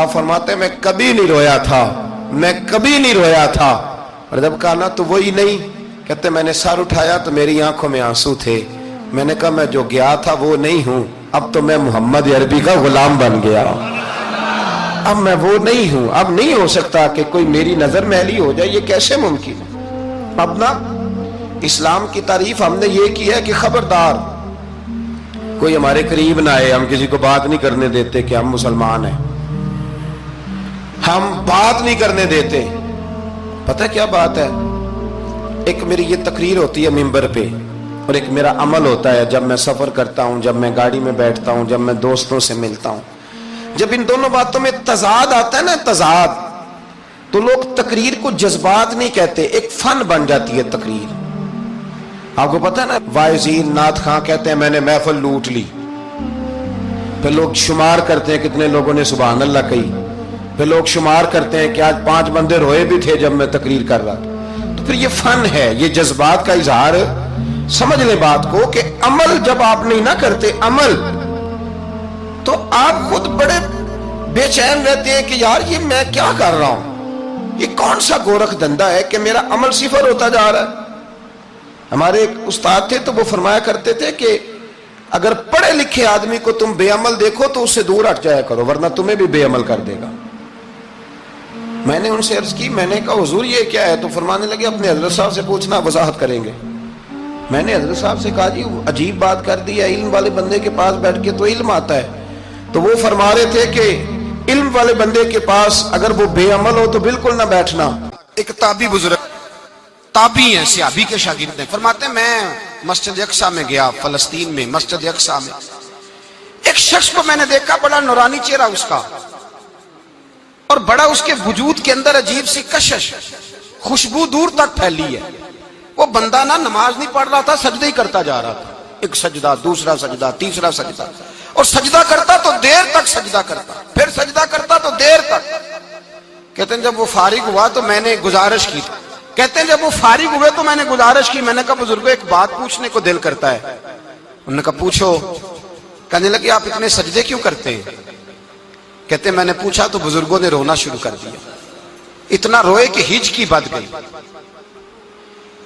آپ فرماتے ہیں میں کبھی نہیں رویا تھا، میں کبھی نہیں رویا تھا. اور جب کہا نا تو وہی نہیں، کہتے میں نے سر اٹھایا تو میری آنکھوں میں آنسو تھے. میں نے کہا میں جو گیا تھا وہ نہیں ہوں، اب تو میں محمد عربی کا غلام بن گیا، اب میں وہ نہیں ہوں. اب نہیں ہو سکتا کہ کوئی میری نظر میلی ہو جائے، یہ کیسے ممکن ہے؟ اب نا اسلام کی تعریف ہم نے یہ کی ہے کہ خبردار کوئی ہمارے قریب نہ آئے، ہم کسی کو بات نہیں کرنے دیتے کہ ہم مسلمان ہیں، ہم بات نہیں کرنے دیتے. پتہ کیا بات ہے؟ ایک میری یہ تقریر ہوتی ہے ممبر پہ، اور ایک میرا عمل ہوتا ہے جب میں سفر کرتا ہوں، جب میں گاڑی میں بیٹھتا ہوں، جب میں دوستوں سے ملتا ہوں. جب ان دونوں باتوں میں تضاد آتا ہے نا، تضاد، تو لوگ تقریر کو جذبات نہیں کہتے، ایک فن بن جاتی ہے تقریر. آپ کو پتہ ہے نا وائزین نعت خواں کہتے ہیں میں نے محفل لوٹ لی، پھر لوگ شمار کرتے ہیں کتنے لوگوں نے سبحان اللہ کہی، پھر لوگ شمار کرتے ہیں کہ آج 5 بندے روئے بھی تھے جب میں تقریر کر رہا تھا. تو پھر یہ فن ہے، یہ جذبات کا اظہار. سمجھ لیں بات کو کہ عمل جب آپ نہیں نہ کرتے عمل، تو آپ خود بڑے بے چین رہتے ہیں کہ یار یہ میں کیا کر رہا ہوں، یہ کون سا گورکھ دھندا ہے کہ میرا عمل صفر ہوتا جا رہا ہے. ہمارے ایک استاد تھے تو وہ فرمایا کرتے تھے کہ اگر پڑھے لکھے آدمی کو تم بے عمل دیکھو تو اس سے دور ہٹ جایا کرو ورنہ تمہیں بھی بے عمل کر دے گا. میں نے ان سے عرض کی، میں نے کہا حضور یہ کیا ہے؟ تو فرمانے لگے اپنے حضرت صاحب سے پوچھنا، وضاحت کریں گے. میں نے حضرت صاحب سے کہا جی عجیب بات کر دی ہے، علم والے بندے کے پاس بیٹھ کے تو علم آتا ہے. تو وہ فرما رہے تھے کہ علم والے بندے کے پاس اگر وہ بے عمل ہو تو بالکل نہ بیٹھنا. ایک تابعی بزرگ، تابعی ہیں، صحابی کے شاگرد ہیں، فرماتے ہیں میں مسجد اقصی میں گیا، فلسطین میں مسجد اقصی میں ایک شخص کو میں نے دیکھا، بڑا نورانی چہرہ اس کا، اور بڑا اس کے وجود کے اندر عجیب سی کشش، خوشبو دور تک پھیلی ہے. وہ بندہ نہ نماز نہیں پڑھ رہا تھا، سجدے ہی کرتا جا رہا تھا، ایک سجدہ، دوسرا سجدہ، تیسرا سجدہ، اور سجدہ کرتا تو دیر تک سجدہ کرتا، پھر سجدہ کرتا تو دیر تک. کہتے ہیں جب وہ فارغ ہوا تو میں نے گزارش کی، کہتے ہیں جب وہ فارغ ہوئے تو میں نے گزارش کی، میں نے کہا بزرگوں ایک بات پوچھنے کو دل کرتا ہے. انہوں نے کہا پوچھو. کہنے لگے آپ اتنے سجدے کیوں کرتے ہیں؟ کہتے ہیں میں نے پوچھا تو بزرگوں نے رونا شروع کر دیا، اتنا روئے کہ ہچ کی بد گئی.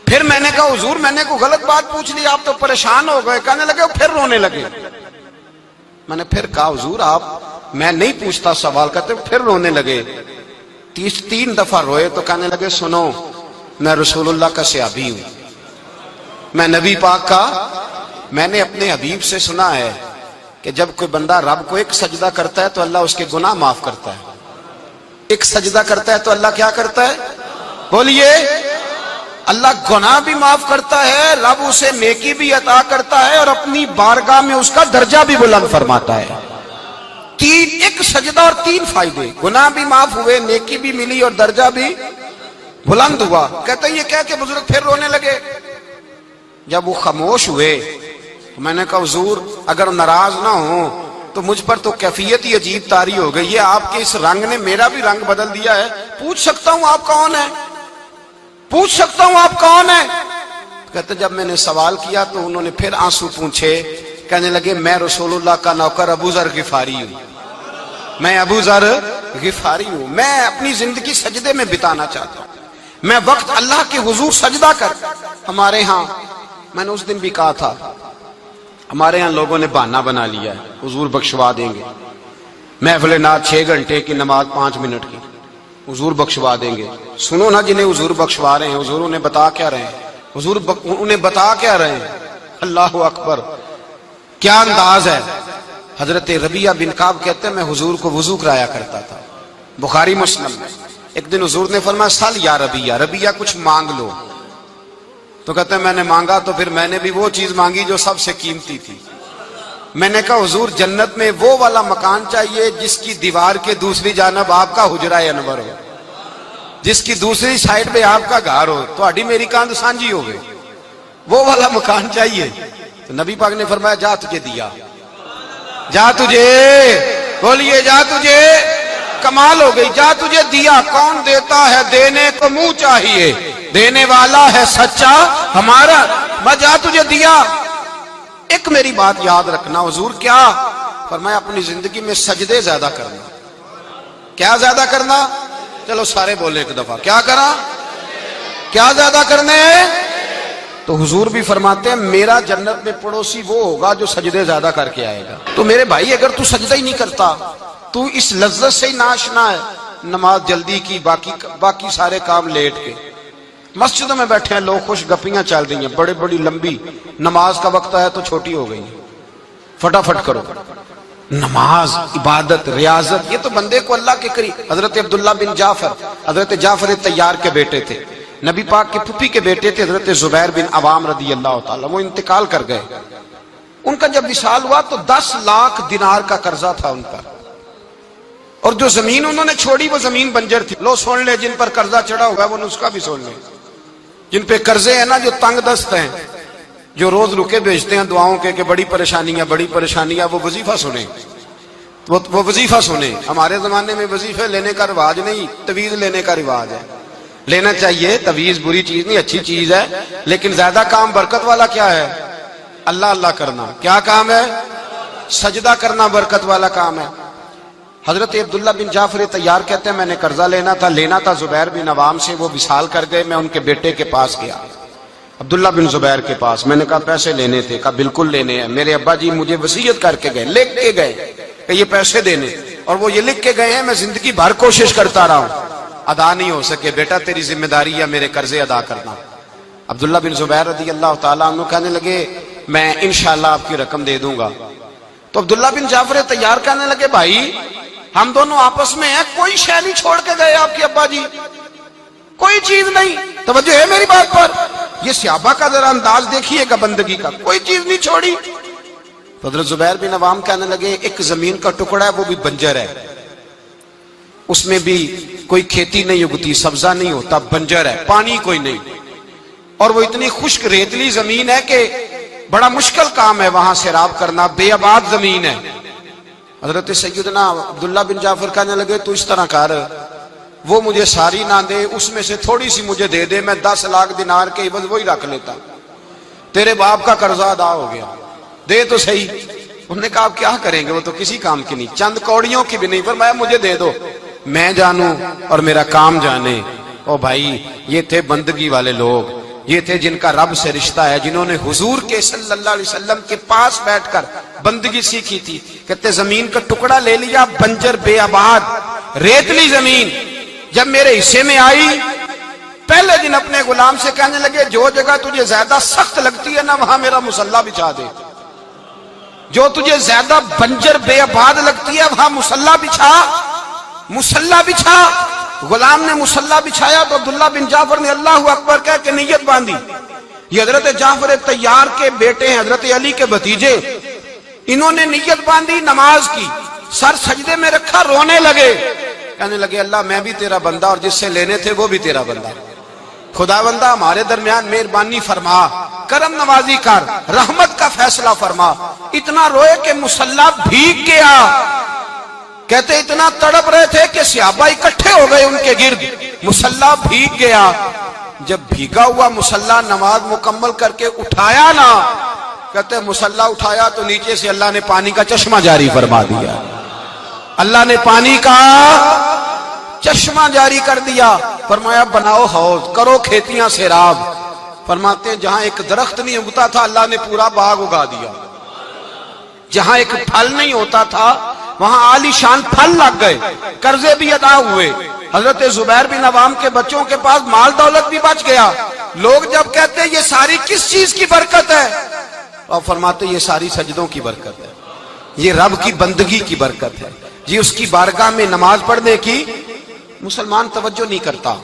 پھر میں نے کہا حضور میں نے کوئی غلط بات پوچھ لی، آپ تو پریشان ہو گئے. کہنے لگے پھر رونے لگے. میں نے پھر کہا حضور آپ، میں نہیں پوچھتا سوال، کرتے پھر رونے لگے. 3 دفعہ روئے تو کہنے لگے سنو میں رسول اللہ کا صحابی ہوں، میں نبی پاک کا، میں نے اپنے حبیب سے سنا ہے کہ جب کوئی بندہ رب کو ایک سجدہ کرتا ہے تو اللہ اس کے گناہ معاف کرتا ہے. ایک سجدہ کرتا ہے تو اللہ کیا کرتا ہے؟ بولیے. اللہ گناہ بھی معاف کرتا ہے، رب اسے نیکی بھی عطا کرتا ہے، اور اپنی بارگاہ میں اس کا درجہ بھی بلند فرماتا ہے. ایک سجدہ اور 3 فائدے، گناہ بھی معاف ہوئے، نیکی بھی ملی، اور درجہ بھی بلند ہوا. کہتے ہیں یہ کہہ کے بزرگ پھر رونے لگے. جب وہ خاموش ہوئے تو میں نے کہا حضور اگر ناراض نہ ہوں تو مجھ پر تو کیفیت ہی عجیب طاری ہو گئی ہے، آپ کے اس رنگ نے میرا بھی رنگ بدل دیا ہے، پوچھ سکتا ہوں آپ کون ہیں؟ پوچھ سکتا ہوں آپ کون ہیں؟ کہتے جب میں نے سوال کیا تو انہوں نے پھر آنسو پوچھے. کہنے لگے میں رسول اللہ کا نوکر ابو ذر غفاری ہوں، میں ابو ذر غفاری ہوں، میں اپنی زندگی سجدے میں بتانا چاہتا ہوں، میں وقت اللہ کے حضور سجدہ کر. ہمارے ہاں میں نے اس دن بھی کہا تھا، ہمارے ہاں لوگوں نے بہانہ بنا لیا ہے حضور بخشوا دیں گے، محفل نعت 6 گھنٹے کی، نماز 5 منٹ کی، حضور بخشوا دیں گے. سنو نا جنہیں حضور بخشوا رہے ہیں، حضور انہیں بتا کیا رہے ہیں؟ حضور انہیں بتا کیا رہے ہیں؟ اللہ اکبر، کیا انداز ہے. حضرت ربیعہ بن کعب کہتے ہیں میں حضور کو وضو کرایا کرتا تھا، بخاری مسلم میں. ایک دن حضور نے فرمایا سل یا ربیعہ، ربیعہ کچھ مانگ لو. تو کہتے ہیں میں نے مانگا تو پھر میں نے بھی وہ چیز مانگی جو سب سے قیمتی تھی. میں نے کہا حضور جنت میں وہ والا مکان چاہیے جس کی دیوار کے دوسری جانب آپ کا حجرہ انور ہو، جس کی دوسری سائڈ پہ آپ کا گھر ہو، تو اڈی میری کاند سانجی ہو گئی، وہ والا مکان چاہیے. تو نبی پاک نے فرمایا جا تجھے دیا، جا تجھے، بولیے جا تجھے، کمال ہو گئی، جا تجھے دیا. کون دیتا ہے؟ دینے کو منہ چاہیے، دینے والا ہے سچا ہمارا، میں جا تجھے دیا. ایک میری بات یاد رکھنا، حضور کیا فرمایا؟ اپنی زندگی میں سجدے زیادہ کرنا. کیا زیادہ کرنا؟ چلو سارے بولے ایک دفعہ، کیا کرا؟ کیا زیادہ کرنے؟ تو حضور بھی فرماتے ہیں میرا جنت میں پڑوسی وہ ہوگا جو سجدے زیادہ کر کے آئے گا۔ تو میرے بھائی اگر تو سجدہ ہی نہیں کرتا، تو اس لذت سے ہی ناشنا ہے، نماز جلدی کی، باقی سارے کام لیٹ کے، مسجدوں میں بیٹھے ہیں لوگ، خوش گپیاں چل رہی ہیں، بڑے بڑی لمبی، نماز کا وقت آیا تو چھوٹی ہو گئی، فٹافٹ کرو۔ نماز، عبادت، ریاضت، یہ تو بندے کو اللہ کے قریب۔ حضرت عبداللہ بن جعفر، حضرت جعفر طیار کے بیٹے تھے، نبی پاک کی پھوپھی کے بیٹے تھے حضرت زبیر بن عوام رضی اللہ تعالیٰ، وہ انتقال کر گئے۔ ان کا جب وصال ہوا تو 10 لاکھ دینار کا قرضہ تھا ان پر، اور جو زمین انہوں نے چھوڑی وہ زمین بنجر تھی۔ لو سن لے، جن پر قرضہ چڑھا ہوا ہے وہ نسخہ بھی سن لے، جن پہ قرضے ہیں نا، جو تنگ دست ہیں، جو روز رکے بھیجتے ہیں دعاؤں کے کہ بڑی پریشانیاں، وہ وظیفہ سنیں، وہ وظیفہ سنیں۔ ہمارے زمانے میں وظیفے لینے کا رواج نہیں، تویز لینے کا رواج ہے۔ لینا چاہیے، تویز بری چیز نہیں، اچھی چیز ہے، لیکن زیادہ کام برکت والا کیا ہے؟ اللہ اللہ کرنا۔ کیا کام ہے؟ سجدہ کرنا برکت والا کام ہے۔ حضرت عبداللہ بن جعفر طیار کہتے ہیں میں نے قرضہ لینا تھا زبیر بن عوام سے، وہ وصال کر گئے، میں ان کے بیٹے کے پاس گیا، عبداللہ بن زبیر کے پاس۔ میں نے کہا پیسے لینے تھے، کہا بالکل لینے ہیں، میرے ابا جی مجھے وصیت کر کے گئے، لکھ کے گئے کہ یہ پیسے دینے، اور وہ یہ لکھ کے گئے ہیں، میں زندگی بھر کوشش کرتا رہا ہوں، ادا نہیں ہو سکے، بیٹا تیری ذمہ داری ہے میرے قرضے ادا کرنا۔ عبداللہ بن زبیر رضی اللہ تعالیٰ عنہ کہنے لگے میں انشاءاللہ آپ کی رقم دے دوں گا۔ تو عبداللہ بن جعفر طیار کہنے لگے بھائی ہم دونوں آپس میں ہیں، کوئی شے نہیں چھوڑ کے گئے آپ کے ابا جی، کوئی چیز نہیں، توجہ ہے میری بات پر؟ یہ صحابہ کا ذرا انداز دیکھیے گا بندگی کا، کوئی چیز نہیں چھوڑی۔ تو حضرت زبیر بن عوام کہنے لگے ایک زمین کا ٹکڑا ہے وہ بھی بنجر ہے، اس میں بھی کوئی کھیتی نہیں اگتی، سبزہ نہیں ہوتا، بنجر ہے، پانی کوئی نہیں، اور وہ اتنی خشک ریتلی زمین ہے کہ بڑا مشکل کام ہے وہاں سیراب کرنا، بے آباد زمین ہے۔ حضرت سیدنا عبداللہ بن جعفر کہنے لگے تو اس طرح کر، وہ مجھے ساری نہ دے، اس میں سے تھوڑی سی مجھے دے دے، میں 10 لاکھ دینار کے عوض وہی رکھ لیتا، تیرے باپ کا قرضہ ادا ہو گیا، دے تو صحیح۔ انہوں نے کہا آپ کیا کریں گے، وہ تو کسی کام کی نہیں، چند کوڑیوں کی بھی نہیں، فرمایا مجھے دے دو، میں جانوں اور میرا کام جانے۔ او بھائی یہ تھے بندگی والے لوگ، یہ تھے جن کا رب سے رشتہ ہے، جنہوں نے حضور کے صلی اللہ علیہ وسلم کے پاس بیٹھ کر بندگی سیکھی تھی۔ کہتے زمین کا ٹکڑا لے لیا، بنجر بے آباد ریتلی زمین، جب میرے حصے میں آئی پہلے دن اپنے غلام سے کہنے لگے جو جگہ تجھے زیادہ سخت لگتی ہے نا وہاں میرا مصلی بچھا دے، جو تجھے زیادہ بنجر بے آباد لگتی ہے وہاں مصلی بچھا۔ غلام نے مصلی بچھایا تو عبداللہ بن جعفر نے اللہ اکبر کہہ کے نیت باندھی۔ یہ حضرت جعفر طیار کے بیٹے ہیں، حضرت علی کے بھتیجے، انہوں نے نیت باندھی نماز کی، سر سجدے میں رکھا، رونے لگے، کہنے لگے اللہ میں بھی تیرا بندہ اور جس سے لینے تھے وہ بھی تیرا بندہ، خدا بندہ ہمارے درمیان مہربانی فرما، کرم نوازی کر، رحمت کا فیصلہ فرما۔ اتنا روئے کہ مصلی بھیگ گیا۔ کہتے اتنا تڑپ رہے تھے کہ صحابہ اکٹھے ہو گئے ان کے گرد، مصلی بھیگ گیا۔ جب بھیگا ہوا مصلی نماز مکمل کر کے اٹھایا نا، کہتے مصلی اٹھایا تو نیچے سے اللہ نے پانی کا چشمہ جاری فرما دیا، اللہ نے پانی کا چشمہ جاری کر دیا۔ فرمایا بناؤ حوض، کرو کھیتیاں سیراب۔ فرماتے ہیں جہاں ایک درخت نہیں اگتا تھا اللہ نے پورا باغ اگا دیا، جہاں ایک پھل نہیں ہوتا تھا وہاں عالی شان پھل لگ گئے، قرضے بھی ادا ہوئے۔ حضرت زبیر بن عوام کے بچوں کے پاس مال دولت بھی بچ گیا۔ لوگ جب کہتے ہیں یہ ساری کس چیز کی برکت ہے، اور فرماتے یہ ساری سجدوں کی برکت ہے، یہ رب کی بندگی کی برکت ہے، یہ اس کی بارگاہ میں نماز پڑھنے کی۔ مسلمان توجہ نہیں کرتا،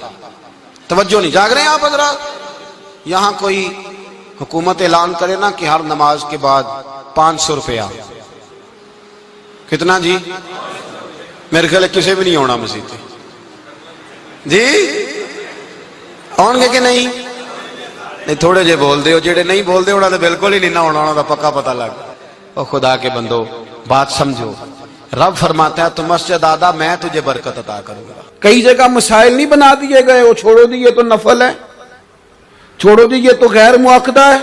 توجہ نہیں، جاگ رہے ہیں آپ حضرات؟ یہاں کوئی حکومت اعلان کرے نا کہ ہر نماز کے بعد 500 روپیہ، کتنا جی؟ میرے خیال ہے کسی بھی نہیں ہونا مسیح جی، آن گے کہ نہیں؟ نہیں تھوڑے جے بول دے ہو، جڑے نہیں بول دے ہونا تو بالکل ہی نہیں نہ ہونا، ہونا تو پکا پتہ لگ۔ او خدا کے بندو بات سمجھو، رب فرماتا ہے تو مسجد آدھا میں تجھے برکت عطا کروں گا۔ کئی جگہ مسائل نہیں بنا دیے گئے، وہ چھوڑو دیے تو نفل ہے، چھوڑو دیے تو غیر مؤکدہ ہے۔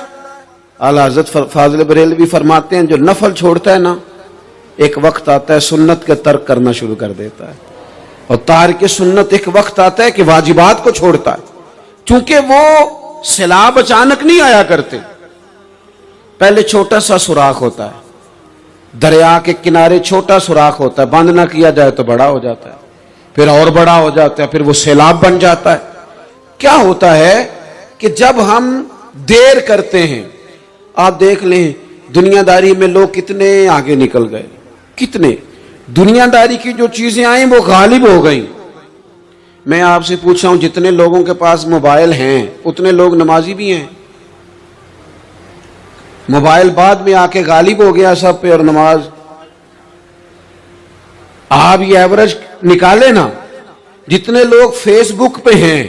اعلیٰ حضرت فاضل بریلوی فرماتے ہیں جو نفل چھوڑتا ہے نا، ایک وقت آتا ہے سنت کے ترک کرنا شروع کر دیتا ہے۔ اور تارک سنت ایک وقت آتا ہے کہ واجبات کو چھوڑتا ہے، چونکہ وہ سیلاب اچانک نہیں آیا کرتے، پہلے چھوٹا سا سوراخ ہوتا ہے، دریا کے کنارے چھوٹا سوراخ ہوتا ہے، بند نہ کیا جائے تو بڑا ہو جاتا ہے، پھر اور بڑا ہو جاتا ہے، پھر وہ سیلاب بن جاتا ہے۔ کیا ہوتا ہے کہ جب ہم دیر کرتے ہیں، آپ دیکھ لیں دنیا داری میں لوگ کتنے آگے نکل گئے، کتنے دنیا داری کی جو چیزیں آئیں وہ غالب ہو گئیں۔ میں آپ سے پوچھ رہا ہوں، جتنے لوگوں کے پاس موبائل ہیں اتنے لوگ نمازی بھی ہیں؟ موبائل بعد میں آ کے غالب ہو گیا سب پہ، اور نماز آپ یہ ایوریج نکالے نا، جتنے لوگ فیس بک پہ ہیں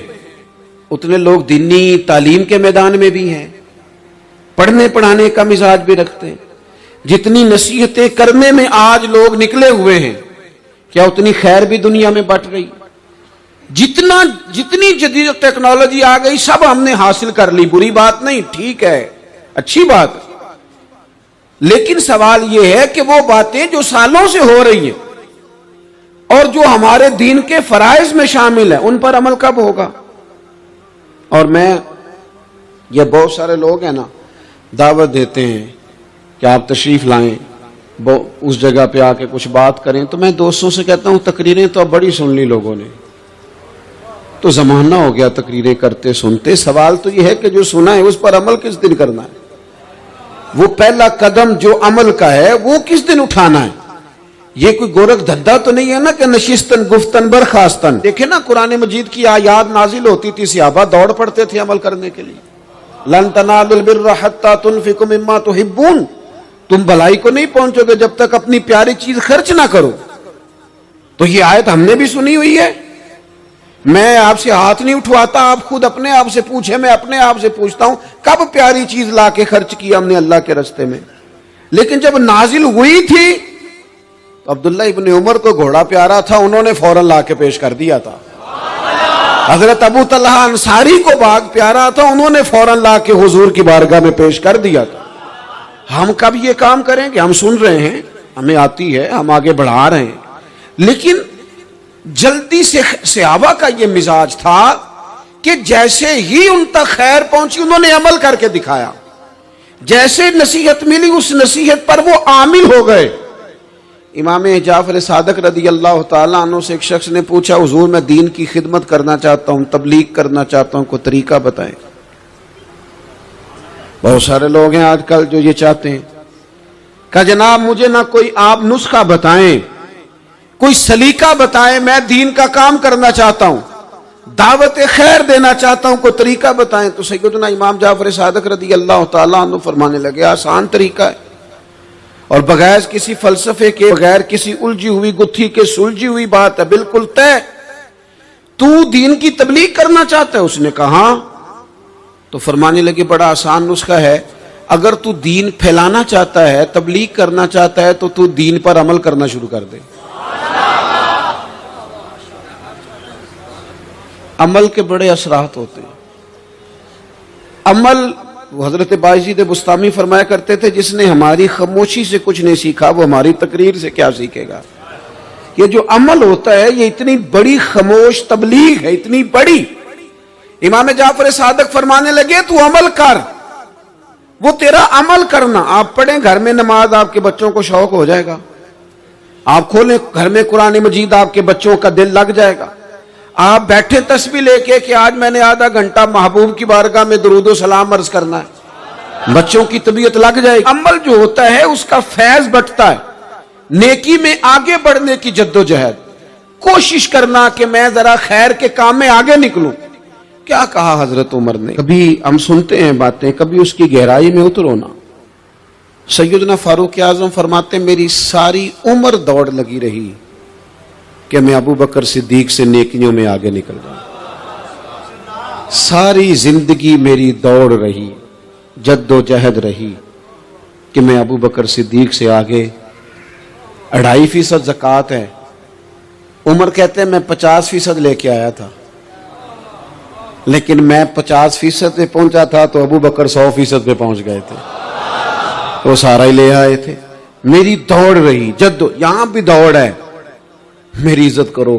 اتنے لوگ دینی تعلیم کے میدان میں بھی ہیں، پڑھنے پڑھانے کا مزاج بھی رکھتے ہیں۔ جتنی نصیحتیں کرنے میں آج لوگ نکلے ہوئے ہیں، کیا اتنی خیر بھی دنیا میں بٹ رہی؟ جتنی جدید ٹیکنالوجی آ گئی سب ہم نے حاصل کر لی، بری بات نہیں، ٹھیک ہے، اچھی بات، لیکن سوال یہ ہے کہ وہ باتیں جو سالوں سے ہو رہی ہیں اور جو ہمارے دین کے فرائض میں شامل ہیں ان پر عمل کب ہوگا؟ اور میں یہ بہت سارے لوگ ہیں نا دعوت دیتے ہیں کہ آپ تشریف لائیں، اس جگہ پہ آ کے کچھ بات کریں، تو میں دوستوں سے کہتا ہوں تقریریں تو اب بڑی سن لی لوگوں نے، تو زمانہ ہو گیا تقریریں کرتے سنتے، سوال تو یہ ہے کہ جو سنا ہے اس پر عمل کس دن کرنا ہے؟ وہ پہلا قدم جو عمل کا ہے وہ کس دن اٹھانا ہے؟ یہ کوئی گورکھ دھندا تو نہیں ہے نا کہ نشستن گفتن برخاستن۔ دیکھیں نا قرآن مجید کی آیات نازل ہوتی تھی، صحابہ دوڑ پڑتے تھے عمل کرنے کے لیے۔ لن تنالوا البر حتى تنفقوا مما تحبون، تم بھلائی کو نہیں پہنچو گے جب تک اپنی پیاری چیز خرچ نہ کرو۔ تو یہ آیت ہم نے بھی سنی ہوئی ہے، میں آپ سے ہاتھ نہیں اٹھواتا، آپ خود اپنے آپ سے پوچھیں، میں اپنے آپ سے پوچھتا ہوں کب پیاری چیز لا کے خرچ کی ہم نے اللہ کے راستے میں؟ لیکن جب نازل ہوئی تھی تو عبداللہ ابن عمر کو گھوڑا پیارا تھا، انہوں نے فوراً لا کے پیش کر دیا تھا۔ حضرت ابو طلحہ انصاری کو باغ پیارا تھا، انہوں نے فوراً لا کے حضور کی بارگاہ میں پیش کر دیا تھا۔ ہم کب یہ کام کریں گے؟ ہم سن رہے ہیں، ہمیں آتی ہے، ہم آگے بڑھا رہے ہیں، لیکن جلدی سے صحابہ کا یہ مزاج تھا کہ جیسے ہی ان تک خیر پہنچی انہوں نے عمل کر کے دکھایا، جیسے نصیحت ملی اس نصیحت پر وہ عامل ہو گئے۔ امام جعفر صادق رضی اللہ تعالیٰ عنہ سے ایک شخص نے پوچھا، حضور میں دین کی خدمت کرنا چاہتا ہوں، تبلیغ کرنا چاہتا ہوں، کوئی طریقہ بتائیں۔ بہت سارے لوگ ہیں آج کل جو یہ چاہتے ہیں، کہا جناب مجھے نہ کوئی آپ نسخہ بتائیں، کوئی سلیقہ بتائیں، میں دین کا کام کرنا چاہتا ہوں، دعوت خیر دینا چاہتا ہوں، کوئی طریقہ بتائیں۔ تو سیدنا امام جعفر صادق رضی اللہ تعالیٰ عنہ فرمانے لگے، آسان طریقہ ہے، اور بغیر کسی فلسفے کے، بغیر کسی الجھی ہوئی گتھی کے سلجھی ہوئی بات ہے، بالکل طے۔ تو دین کی تبلیغ کرنا چاہتا ہے؟ اس نے کہا ہاں۔ تو فرمانے لگے بڑا آسان نسخہ ہے، اگر تو دین پھیلانا چاہتا ہے، تبلیغ کرنا چاہتا ہے، تو دین پر عمل کرنا شروع کر دے۔ عمل کے بڑے اثرات ہوتے ہیں۔ عمل، حضرت باجید بستامی فرمایا کرتے تھے، جس نے ہماری خاموشی سے کچھ نہیں سیکھا وہ ہماری تقریر سے کیا سیکھے گا۔ یہ جو عمل ہوتا ہے یہ اتنی بڑی خاموش تبلیغ ہے، اتنی بڑی۔ امام جعفر صادق فرمانے لگے تو عمل کر، وہ تیرا عمل کرنا۔ آپ پڑھیں گھر میں نماز، آپ کے بچوں کو شوق ہو جائے گا، آپ کھولیں گھر میں قرآن مجید، آپ کے بچوں کا دل لگ جائے گا۔ آپ بیٹھے تسبیح لے کے کہ آج میں نے آدھا گھنٹہ محبوب کی بارگاہ میں درود و سلام عرض کرنا ہے، بچوں کی طبیعت لگ جائے گی۔ عمل جو ہوتا ہے اس کا فیض بٹتا ہے، نیکی میں آگے بڑھنے کی جد و جہد، کوشش کرنا کہ میں ذرا خیر کے کام میں آگے نکلوں۔ کیا کہا حضرت عمر نے؟ کبھی ہم سنتے ہیں باتیں، کبھی اس کی گہرائی میں اترو نا۔ سیدنا فاروق اعظم فرماتے ہیں میری ساری عمر دوڑ لگی رہی کہ میں ابو بکر صدیق سے نیکیوں میں آگے نکل جاؤں۔ ساری زندگی میری دوڑ رہی، جد و جہد رہی کہ میں ابو بکر صدیق سے آگے۔ 2.5% زکوٰۃ ہے، عمر کہتے ہیں میں 50% لے کے آیا تھا، لیکن میں 50% پہ پہنچا تھا تو ابو بکر 100% پہ پہنچ گئے تھے، وہ سارا ہی لے آئے تھے۔ میری دوڑ رہی، یہاں بھی دوڑ ہے، میری عزت کرو،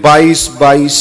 22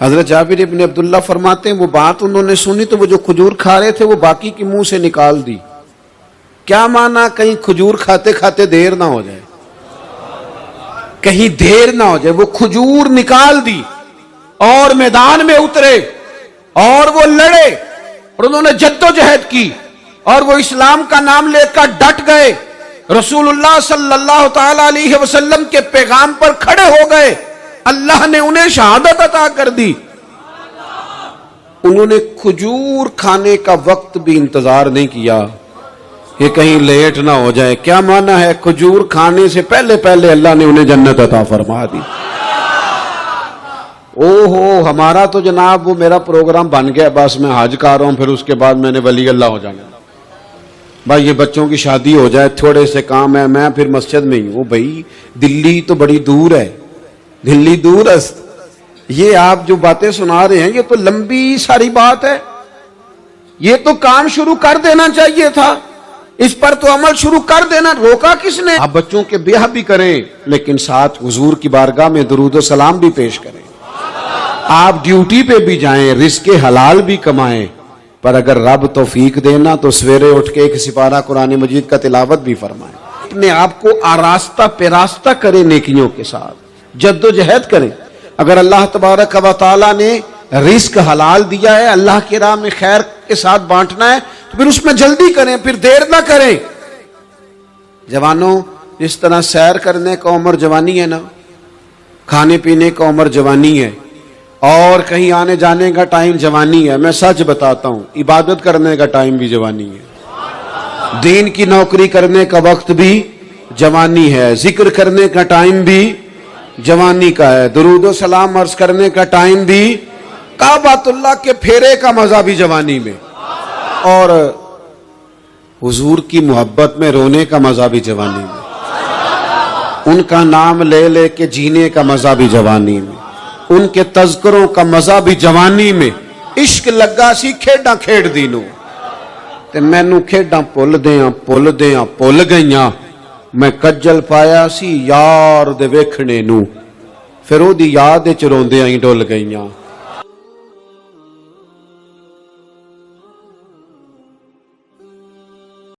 حضرت جابر ابن عبداللہ فرماتے ہیں وہ بات انہوں نے سنی تو وہ جو کھجور کھا رہے تھے وہ باقی کی منہ سے نکال دی. کیا مانا؟ کہیں کھجور کھاتے کھاتے دیر نہ ہو جائے، کہیں دیر نہ ہو جائے. وہ کھجور نکال دی اور میدان میں اترے اور وہ لڑے اور انہوں نے جد و جہد کی اور وہ اسلام کا نام لے کر ڈٹ گئے، رسول اللہ صلی اللہ تعالی علیہ وسلم کے پیغام پر کھڑے ہو گئے. اللہ نے انہیں شہادت عطا کر دی. انہوں نے کھجور کھانے کا وقت بھی انتظار نہیں کیا کہ کہیں لیٹ نہ ہو جائے. کیا معنی ہے؟ کھجور کھانے سے پہلے پہلے اللہ نے انہیں جنت عطا فرما دی. او ہو، ہمارا تو جناب وہ میرا پروگرام بن گیا، بس میں حج کر رہا ہوں، پھر اس کے بعد میں نے ولی اللہ ہو جانا. بھائی یہ بچوں کی شادی ہو جائے، تھوڑے سے کام ہے، میں پھر مسجد میں ہی ہوں. بھائی دلی تو بڑی دور ہے، دلی دور است. یہ آپ جو باتیں سنا رہے ہیں یہ تو لمبی ساری بات ہے. یہ تو کام شروع کر دینا چاہیے تھا، اس پر تو عمل شروع کر دینا. روکا کس نے؟ آپ بچوں کے بیاہ بھی کریں لیکن ساتھ حضور کی بارگاہ میں درود و سلام بھی پیش کریں. آپ ڈیوٹی پہ بھی جائیں، رزق حلال بھی کمائیں، پر اگر رب توفیق دینا تو سویرے اٹھ کے ایک سپارہ قرآن مجید کا تلاوت بھی فرمائیں. اپنے آپ کو آراستہ پیراستہ کریں، نیکیوں کے ساتھ جد و جہد کریں. اگر اللہ تبارک و تعالیٰ نے رزق حلال دیا ہے، اللہ کی راہ میں خیر کے ساتھ بانٹنا ہے تو پھر اس میں جلدی کریں، پھر دیر نہ کریں. جوانوں، جس طرح سیر کرنے کا عمر جوانی ہے نا، کھانے پینے کا عمر جوانی ہے، اور کہیں آنے جانے کا ٹائم جوانی ہے. میں سچ بتاتا ہوں، عبادت کرنے کا ٹائم بھی جوانی ہے، دین کی نوکری کرنے کا وقت بھی جوانی ہے، ذکر کرنے کا ٹائم بھی جوانی کا ہے، درود و سلام عرض کرنے کا ٹائم بھی، کعبۃ اللہ کے پھیرے کا مزہ بھی جوانی میں، اور حضور کی محبت میں رونے کا مزہ بھی جوانی میں، ان کا نام لے لے کے جینے کا مزہ بھی جوانی میں، ان کے تذکروں کا مزہ بھی جوانی میں. عشق لگا سی کھیڈاں کھیڑ دینوں تے مینوں کھیڈاں پل گئیاں. میں کجل پایا سی یار دے ویکھنے نوں، پھر او دی یاد وچ روندیاں ہی ڈل گئیاں.